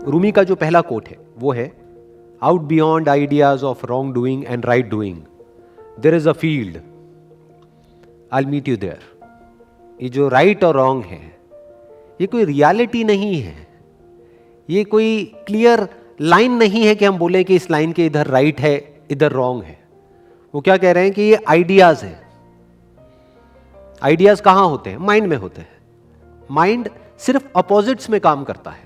रूमी का जो पहला कोट है वो है, out beyond ideas of wrong doing and right doing there is a field, I will meet you there. ये जो राइट और रॉन्ग है ये कोई रियलिटी नहीं है, ये कोई क्लियर लाइन नहीं है कि हम बोले कि इस लाइन के इधर राइट है इधर रॉन्ग है। वो क्या कह रहे हैं कि ये आइडियाज है। आइडियाज कहां होते हैं? माइंड में होते हैं। माइंड सिर्फ अपोजिट्स में काम करता है,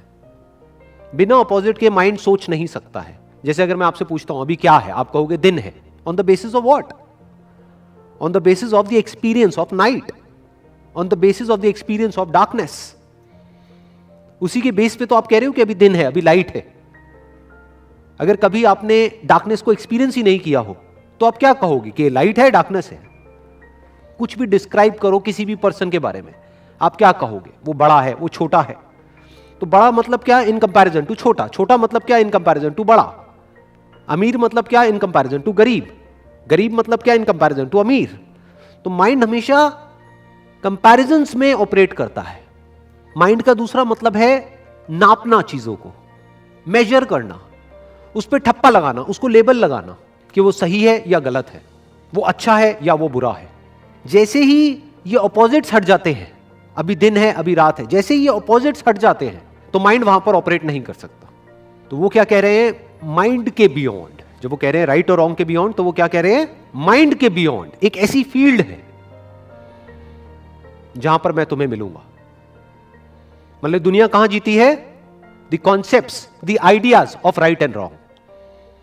बिना अपोजिट के माइंड सोच नहीं सकता है। जैसे अगर मैं आपसे पूछता हूं अभी क्या है, आप कहोगे दिन है। On the basis of what? On the basis of the experience of night, on the basis of the experience of darkness. उसी के बेस पे तो आप कह रहे हो कि अभी दिन है, अभी लाइट है। अगर कभी आपने डार्कनेस को एक्सपीरियंस ही नहीं किया हो तो आप क्या कहोगे कि लाइट है डार्कनेस है? कुछ भी डिस्क्राइब करो किसी भी पर्सन के बारे में, आप क्या कहोगे? वो बड़ा है, वो छोटा है। तो बड़ा मतलब क्या? इन कंपैरिजन टू छोटा। छोटा मतलब क्या? इन कंपैरिजन टू बड़ा। अमीर मतलब क्या? इन कंपैरिजन टू गरीब। गरीब मतलब क्या? इन कंपैरिजन टू अमीर। तो माइंड हमेशा कंपैरिजंस में ऑपरेट करता है। माइंड का दूसरा मतलब है नापना, चीजों को मेजर करना, उस पर ठप्पा लगाना, उसको लेबल लगाना कि वो सही है या गलत है, वो अच्छा है या वो बुरा है। जैसे ही ये ऑपोजिट्स हट जाते हैं, अभी दिन है अभी रात है, जैसे ही ये ऑपोजिट्स हट जाते हैं तो माइंड वहां पर ऑपरेट नहीं कर सकता। तो वो क्या कह रहे हैं? माइंड के बियॉन्ड। जब वो कह रहे हैं राइट और रॉन्ग के बियॉन्ड, तो वो क्या कह रहे हैं? माइंड के बियॉन्ड एक ऐसी फील्ड है जहां पर मैं तुम्हें मिलूंगा। मतलब दुनिया कहां जीती है? The concepts, the ideas of right and wrong.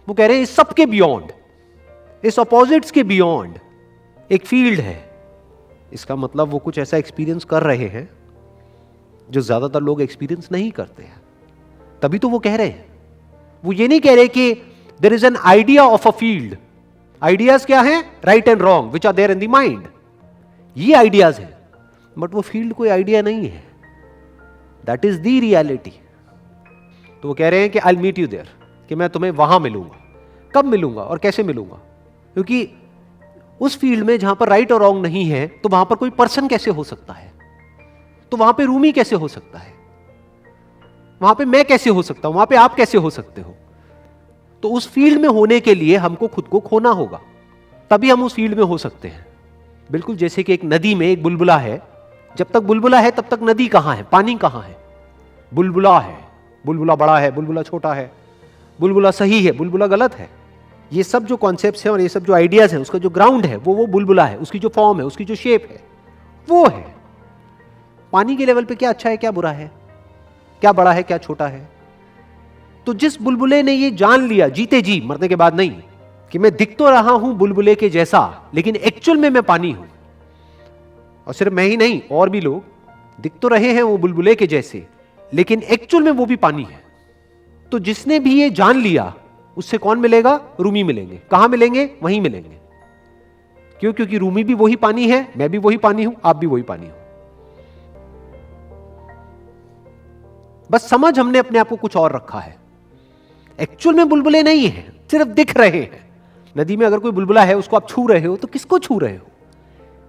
वो कह रहे हैं इस सबके बियॉन्ड, इस ऑपोजिट्स के बियॉन्ड एक फील्ड है। इसका मतलब वो कुछ ऐसा एक्सपीरियंस कर रहे हैं जो ज्यादातर लोग एक्सपीरियंस नहीं करते हैं, तभी तो वो कह रहे हैं। वो ये नहीं कह रहे कि there is an idea of a field. Ideas क्या है? Right and wrong which are there in the mind, ये आइडियाज है। बट वो फील्ड कोई आइडिया नहीं है, दैट इज द रियलिटी। तो वो कह रहे हैं कि I will meet you there, कि मैं तुम्हें वहां मिलूंगा। कब मिलूंगा और कैसे मिलूंगा? क्योंकि उस फील्ड में जहां पर राइट और रॉन्ग नहीं है तो वहां पर कोई पर्सन कैसे हो सकता है? तो वहां पे रूमी कैसे हो सकता है? वहां पे मैं कैसे हो सकता हूं? वहां पे आप कैसे हो सकते हो? तो उस फील्ड में होने के लिए हमको खुद को खोना होगा, तभी हम उस फील्ड में हो सकते हैं। बिल्कुल जैसे कि एक नदी में एक बुलबुला है, जब तक बुलबुला है तब तक नदी कहां है, पानी कहां है? बुलबुला है। बुलबुला बड़ा है, बुलबुला छोटा है, बुलबुला सही है, बुलबुला गलत है। ये सब जो कॉन्सेप्ट्स हैं और ये सब जो आइडियाज हैं, उसका जो ग्राउंड है वो बुलबुला है, उसकी जो फॉर्म है, उसकी जो शेप है वो है। पानी के लेवल पे क्या अच्छा है क्या बुरा है, क्या बड़ा है क्या छोटा है। तो जिस बुलबुले ने ये जान लिया जीते जी, मरने के बाद नहीं, कि मैं दिख तो रहा हूं बुलबुले के जैसा लेकिन एक्चुअल में मैं पानी हूं, और सिर्फ मैं ही नहीं और भी लोग दिख तो रहे हैं वो बुलबुले के जैसे लेकिन एक्चुअल में वो भी पानी है। तो जिसने भी ये जान लिया उससे कौन मिलेगा? रूमी मिलेंगे। कहां मिलेंगे? वहीं मिलेंगे। क्यों? क्योंकि रूमी भी वही पानी है, मैं भी वही पानी हूं, आप भी वही पानी हो। बस समझ हमने अपने आप को कुछ और रखा है। एक्चुअल में बुलबुले नहीं है, सिर्फ दिख रहे हैं। नदी में अगर कोई बुलबुला है उसको आप छू रहे हो तो किसको छू रहे हो?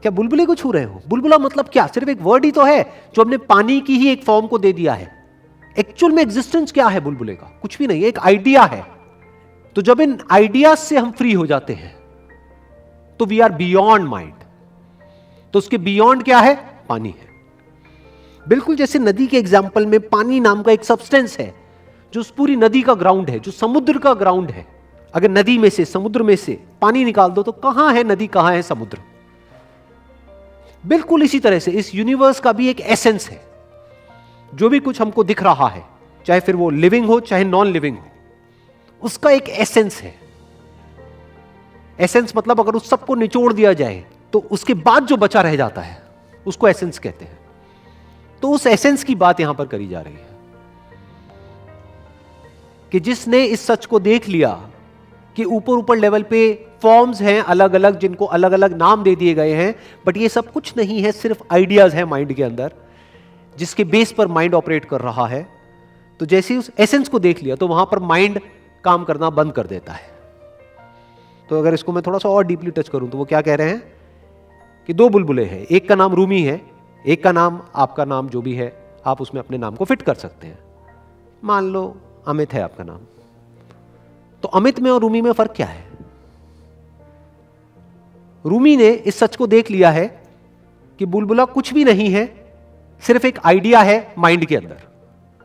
क्या बुलबुले को छू रहे हो? बुलबुला मतलब क्या? सिर्फ एक वर्ड ही तो है जो हमने पानी की ही एक फॉर्म को दे दिया है। एक्चुअल में एग्जिस्टेंस क्या है बुलबुले का? कुछ भी नहीं, एक आइडिया है। तो जब इन आइडियाज से हम फ्री हो जाते हैं तो वी आर बियॉन्ड माइंड। तो उसके बियॉन्ड क्या है? पानी है। बिल्कुल जैसे नदी के एग्जाम्पल में पानी नाम का एक सब्सटेंस है जो उस पूरी नदी का ग्राउंड है, जो समुद्र का ग्राउंड है। अगर नदी में से, समुद्र में से पानी निकाल दो तो कहां है नदी, कहां है समुद्र? बिल्कुल इसी तरह से इस यूनिवर्स का भी एक एसेंस है। जो भी कुछ हमको दिख रहा है, चाहे फिर वो लिविंग हो चाहे नॉन लिविंग हो, उसका एक एसेंस है। एसेंस मतलब अगर उस सबको निचोड़ दिया जाए तो उसके बाद जो बचा रह जाता है उसको एसेंस कहते हैं। तो उस एसेंस की बात यहां पर करी जा रही है कि जिसने इस सच को देख लिया कि ऊपर ऊपर लेवल पे फॉर्म्स हैं अलग अलग, जिनको अलग अलग नाम दे दिए गए हैं, बट ये सब कुछ नहीं है, सिर्फ आइडियाज हैं माइंड के अंदर जिसके बेस पर माइंड ऑपरेट कर रहा है। तो जैसे उस एसेंस को देख लिया तो वहां पर माइंड काम करना बंद कर देता है। तो अगर इसको मैं थोड़ा सा और डीपली टच करूं तो वो क्या कह रहे हैं कि दो बुलबुले हैं, एक का नाम रूमी है, एक का नाम आपका नाम जो भी है आप उसमें अपने नाम को फिट कर सकते हैं। मान लो अमित है आपका नाम, तो अमित में और रूमी में फर्क क्या है? रूमी ने इस सच को देख लिया है कि बुलबुला कुछ भी नहीं है, सिर्फ एक आइडिया है माइंड के अंदर,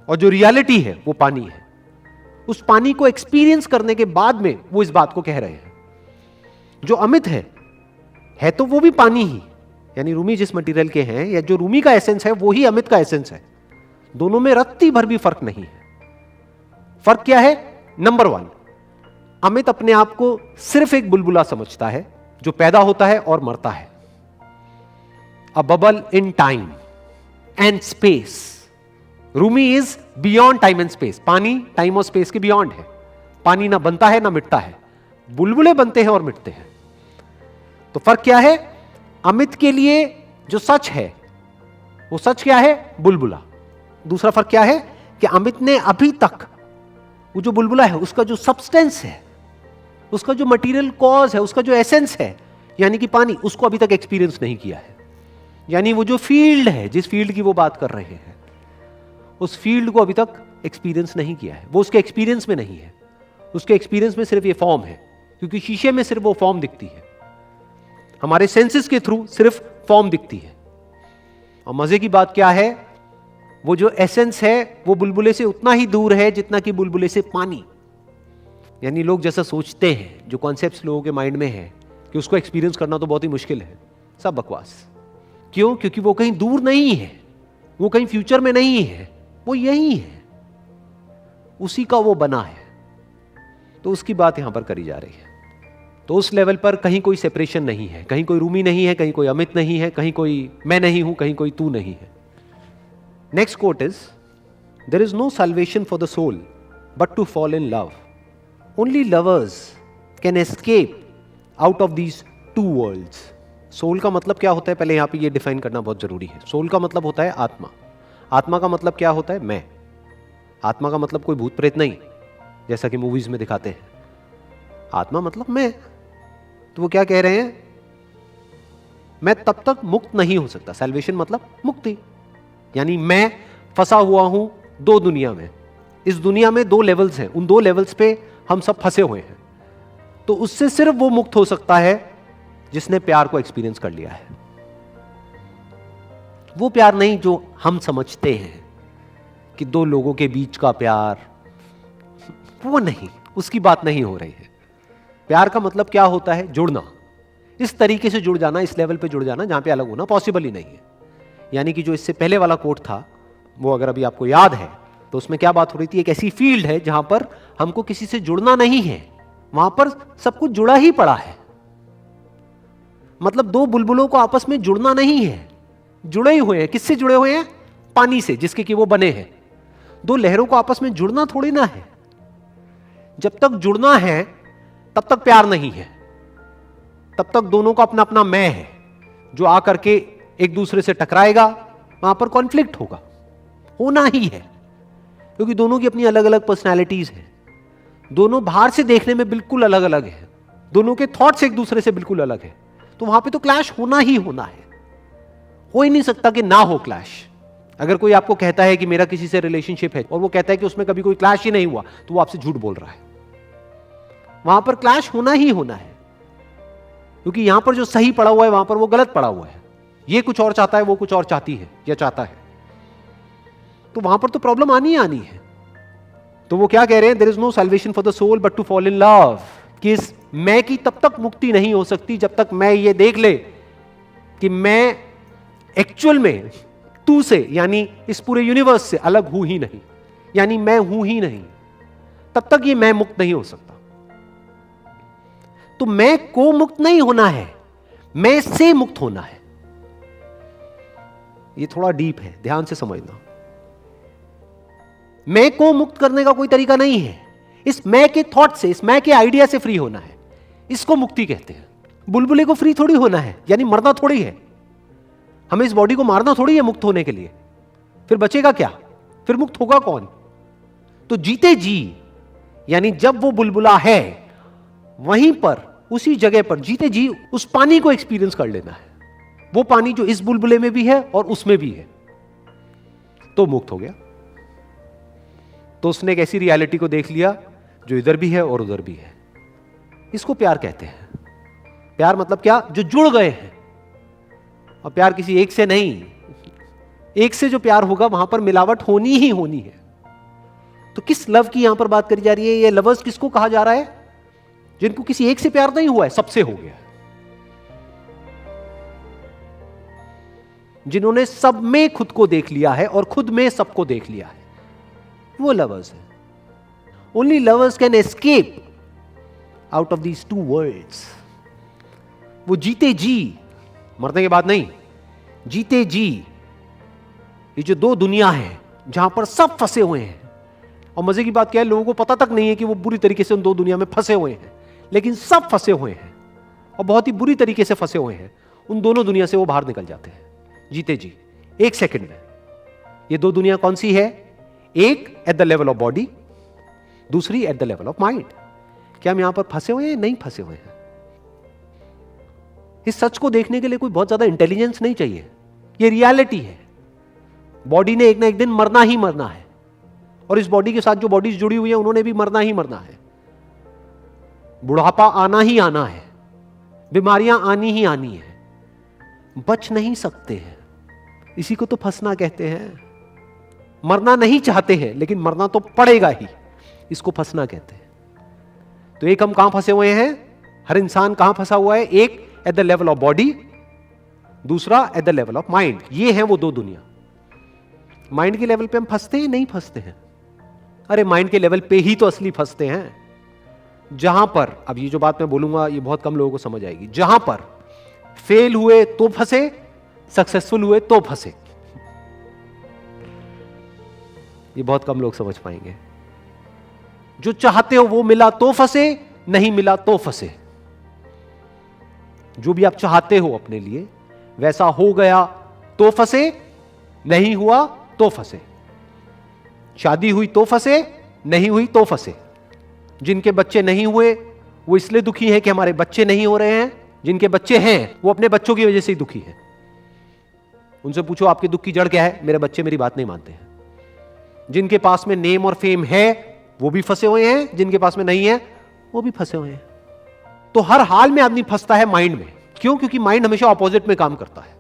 और जो रियलिटी है वो पानी है। उस पानी को एक्सपीरियंस करने के बाद में वो इस बात को कह रहे हैं। जो अमित है तो वो भी पानी ही, यानी रूमी जिस मटेरियल के हैं, या जो रूमी का एसेंस है वो ही अमित का एसेंस है। दोनों में रत्ती भर भी फर्क नहीं है। फर्क क्या है? नंबर 1, अमित अपने आप को सिर्फ एक बुलबुला समझता है जो पैदा होता है और मरता है। A bubble in time and space. Rumi is beyond time and space. पानी टाइम और स्पेस के बियॉन्ड है। पानी ना बनता है ना मिटता है, बुलबुले बनते हैं और मिटते हैं। तो फर्क क्या है? अमित के लिए जो सच है वो सच क्या है? बुलबुला। दूसरा फर्क क्या है कि अमित ने अभी तक वो जो बुलबुला है उसका जो सब्सटेंस है, उसका जो मटेरियल कॉज है, उसका जो एसेंस है, यानी कि पानी, उसको अभी तक एक्सपीरियंस नहीं किया है। यानी वो जो फील्ड है, जिस फील्ड की वो बात कर रहे हैं, उस फील्ड को अभी तक एक्सपीरियंस नहीं किया है। वो उसके एक्सपीरियंस में नहीं है। उसके एक्सपीरियंस में सिर्फ ये फॉर्म है, क्योंकि शीशे में सिर्फ वो फॉर्म दिखती है। हमारे सेंसेस के थ्रू सिर्फ फॉर्म दिखती है। और मजे की बात क्या है? वो जो एसेंस है वो बुलबुले से उतना ही दूर है जितना कि बुलबुले से पानी। यानी लोग जैसा सोचते हैं, जो कॉन्सेप्ट्स लोगों के माइंड में है कि उसको एक्सपीरियंस करना तो बहुत ही मुश्किल है, सब बकवास। क्यों? क्योंकि वो कहीं दूर नहीं है, वो कहीं फ्यूचर में नहीं है, वो यही है, उसी का वो बना है। तो उसकी बात यहां पर करी जा रही है। तो उस लेवल पर कहीं कोई सेपरेशन नहीं है, कहीं कोई रूमी नहीं है, कहीं कोई अमित नहीं है, कहीं कोई मैं नहीं हूं, कहीं कोई तू नहीं है। Next quote is, there is no salvation for the soul but to fall in love. Only lovers can escape out of these two worlds. Soul का मतलब क्या होता है? पहले यहां पे ये डिफाइन करना बहुत जरूरी है। सोल का मतलब होता है आत्मा। आत्मा का मतलब क्या होता है? मैं। आत्मा का मतलब कोई भूत प्रेत नहीं, जैसा कि मूवीज में दिखाते हैं। आत्मा मतलब मैं। तो वो क्या कह रहे हैं? मैं तब तक मुक्त नहीं हो सकता। सैल्वेशन मतलब मुक्ति। यानी मैं फंसा हुआ हूं दो दुनिया में। इस दुनिया में दो लेवल्स हैं, उन दो लेवल्स पे हम सब फंसे हुए हैं। तो उससे सिर्फ वो मुक्त हो सकता है जिसने प्यार को एक्सपीरियंस कर लिया है। वो प्यार नहीं जो हम समझते हैं कि दो लोगों के बीच का प्यार, वो नहीं, उसकी बात नहीं हो रही है। प्यार का मतलब क्या होता है? जुड़ना। इस तरीके से जुड़ जाना, इस लेवल पे जुड़ जाना जहां पे अलग होना पॉसिबल ही नहीं है। यानी कि जो इससे पहले वाला कोट था, वो अगर अभी आपको याद है, तो उसमें क्या बात हो रही थी? एक ऐसी फील्ड है जहां पर हमको किसी से जुड़ना नहीं है, वहां पर सब कुछ जुड़ा ही पड़ा है। मतलब दो बुलबुलों को आपस में जुड़ना नहीं है, जुड़े ही हुए हैं। किससे जुड़े हुए हैं? पानी से, जिसके कि वो बने हैं। दो लहरों को आपस में जुड़ना थोड़ी ना है। जब तक जुड़ना है तब तक प्यार नहीं है, तब तक दोनों का अपना अपना मैं है, जो आकर के एक दूसरे से टकराएगा, वहां पर कॉन्फ्लिक्ट होगा, होना ही है। क्योंकि दोनों की अपनी अलग अलग पर्सनैलिटीज हैं, दोनों बाहर से देखने में बिल्कुल अलग अलग है, दोनों के थॉट्स एक दूसरे से बिल्कुल अलग है। तो वहां पे तो क्लैश होना ही होना है, हो ही नहीं सकता कि ना हो क्लैश। अगर कोई आपको कहता है कि मेरा किसी से रिलेशनशिप है और वो कहता है कि उसमें कभी कोई क्लैश ही नहीं हुआ, तो वो आपसे झूठ बोल रहा है। वहां पर क्लैश होना ही होना है, क्योंकि यहां पर जो सही पड़ा हुआ है वहां पर वो गलत पड़ा हुआ है। ये कुछ और चाहता है, वो कुछ और चाहती है या चाहता है, तो वहां पर तो प्रॉब्लम आनी ही आनी है। तो वो क्या कह रहे हैं? There is no salvation for the soul but to fall in love. कि इस मैं की तब तक मुक्ति नहीं हो सकती जब तक मैं ये देख ले कि मैं एक्चुअल में तू से, यानी इस पूरे यूनिवर्स से अलग हूं ही नहीं, यानी मैं हूं ही नहीं। तब तक ये मैं मुक्त नहीं हो सकता। तो मैं को मुक्त नहीं होना है, मैं से मुक्त होना है। ये थोड़ा डीप है, ध्यान से समझना। मैं को मुक्त करने का कोई तरीका नहीं है। इस मैं के थॉट से, इस मैं के आइडिया से फ्री होना है, इसको मुक्ति कहते हैं। बुलबुले को फ्री थोड़ी होना है, यानी मरना थोड़ी है। हमें इस बॉडी को मारना थोड़ी है मुक्त होने के लिए। फिर बचेगा क्या? फिर मुक्त होगा कौन? तो जीते जी, यानी जब वो बुलबुला है वहीं पर, उसी जगह पर जीते जी उस पानी को एक्सपीरियंस कर लेना है। वो पानी जो इस बुलबुले में भी है और उसमें भी है। तो मुक्त हो गया। तो उसने एक ऐसी रियलिटी को देख लिया जो इधर भी है और उधर भी है। इसको प्यार कहते हैं। प्यार मतलब क्या? जो जुड़ गए हैं। और प्यार किसी एक से नहीं, एक से जो प्यार होगा वहां पर मिलावट होनी ही होनी है। तो किस लव की यहां पर बात करी जा रही है? ये लवर्स किसको कहा जा रहा है? जिनको किसी एक से प्यार नहीं हुआ है, सबसे हो गया, जिन्होंने सब में खुद को देख लिया है और खुद में सबको देख लिया है, वो लवर्स है। Only lovers can escape out of these two worlds. वो जीते जी, मरने के बाद नहीं, जीते जी ये जो दो दुनिया है जहां पर सब फंसे हुए हैं। और मजे की बात क्या है, लोगों को पता तक नहीं है कि वो बुरी तरीके से उन दो दुनिया में फंसे हुए हैं, लेकिन सब फंसे हुए हैं और बहुत ही बुरी तरीके से फंसे हुए हैं। उन दोनों दुनिया से वो बाहर निकल जाते हैं जीते जी, एक सेकंड में। ये दो दुनिया कौन सी है? एक at the level of body, दूसरी at the level of mind. क्या हम यहां पर फंसे हुए हैं? नहीं फंसे हुए हैं। इस सच को देखने के लिए कोई बहुत ज्यादा इंटेलिजेंस नहीं चाहिए, ये रियलिटी है। बॉडी ने एक ना एक दिन मरना ही मरना है, और इस बॉडी के साथ जो बॉडीज जुड़ी हुई है उन्होंने भी मरना ही मरना है। बुढ़ापा आना ही आना है, बीमारियां आनी ही आनी है, बच नहीं सकते हैं। इसी को तो फंसना कहते हैं। मरना नहीं चाहते हैं लेकिन मरना तो पड़ेगा ही, इसको फंसना कहते हैं। तो एक हम कहां फंसे हुए हैं? हर इंसान कहां फंसा हुआ है? एक at the level of body, दूसरा at the level of mind. ये है वो दो दुनिया। माइंड के लेवल पे हम फंसते हैं? नहीं फंसते हैं। अरे माइंड के लेवल पे ही तो असली फंसते हैं, जहां पर, अब ये जो बात मैं बोलूंगा ये बहुत कम लोगों को समझ आएगी, जहां पर फेल हुए तो फंसे, सक्सेसफुल हुए तो फंसे। ये बहुत कम लोग समझ पाएंगे। जो चाहते हो वो मिला तो फंसे, नहीं मिला तो फंसे। जो भी आप चाहते हो अपने लिए वैसा हो गया तो फंसे, नहीं हुआ तो फंसे। शादी हुई तो फंसे, नहीं हुई तो फंसे। जिनके बच्चे नहीं हुए वो इसलिए दुखी हैं कि हमारे बच्चे नहीं हो रहे हैं। जिनके बच्चे हैं वो अपने बच्चों की वजह से ही दुखी हैं। उनसे पूछो आपके दुख की जड़ क्या है? मेरे बच्चे मेरी बात नहीं मानते हैं। जिनके पास में नेम और फेम है वो भी फंसे हुए हैं, जिनके पास में नहीं है वो भी फंसे हुए हैं। तो हर हाल में आदमी फंसता है माइंड में। क्यों? क्योंकि माइंड हमेशा ऑपोजिट में काम करता है।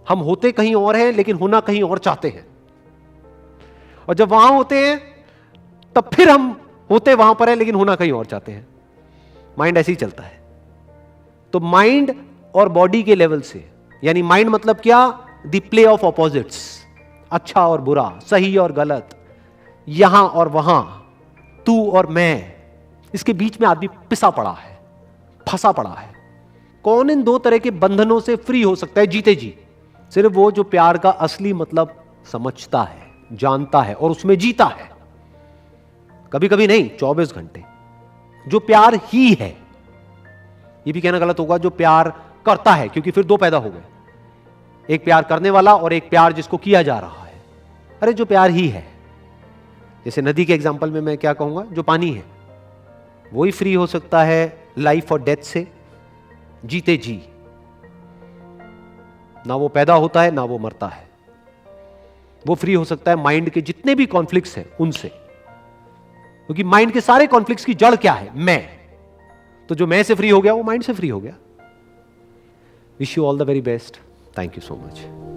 हम होते कहीं और हैं लेकिन होना कहीं और चाहते हैं, और जब वहां होते हैं तब फिर हम होते वहां पर है लेकिन होना कहीं और चाहते हैं। माइंड ऐसे ही चलता है। तो माइंड और बॉडी के लेवल से, यानी माइंड मतलब क्या? द प्ले ऑफ ऑपोजिट्स, अच्छा और बुरा, सही और गलत, यहां और वहां, तू और मैं, इसके बीच में आदमी पिसा पड़ा है, फंसा पड़ा है। कौन इन दो तरह के बंधनों से फ्री हो सकता है जीते जी? सिर्फ वो जो प्यार का असली मतलब समझता है, जानता है और उसमें जीता है। कभी कभी नहीं, 24 घंटे। जो प्यार ही है, ये भी कहना गलत होगा जो प्यार करता है, क्योंकि फिर दो पैदा हो गए, एक प्यार करने वाला और एक प्यार जिसको किया जा रहा है। अरे जो प्यार ही है, जैसे नदी के एग्जांपल में मैं क्या कहूंगा, जो पानी है वही फ्री हो सकता है लाइफ और डेथ से जीते जी। ना वो पैदा होता है ना वो मरता है। वो फ्री हो सकता है माइंड के जितने भी कॉन्फ्लिक्ट्स हैं उनसे, क्योंकि माइंड के सारे कॉन्फ्लिक्ट्स की जड़ क्या है? मैं। तो जो मैं से फ्री हो गया वो माइंड से फ्री हो गया। Wish you all the very best. Thank you so much.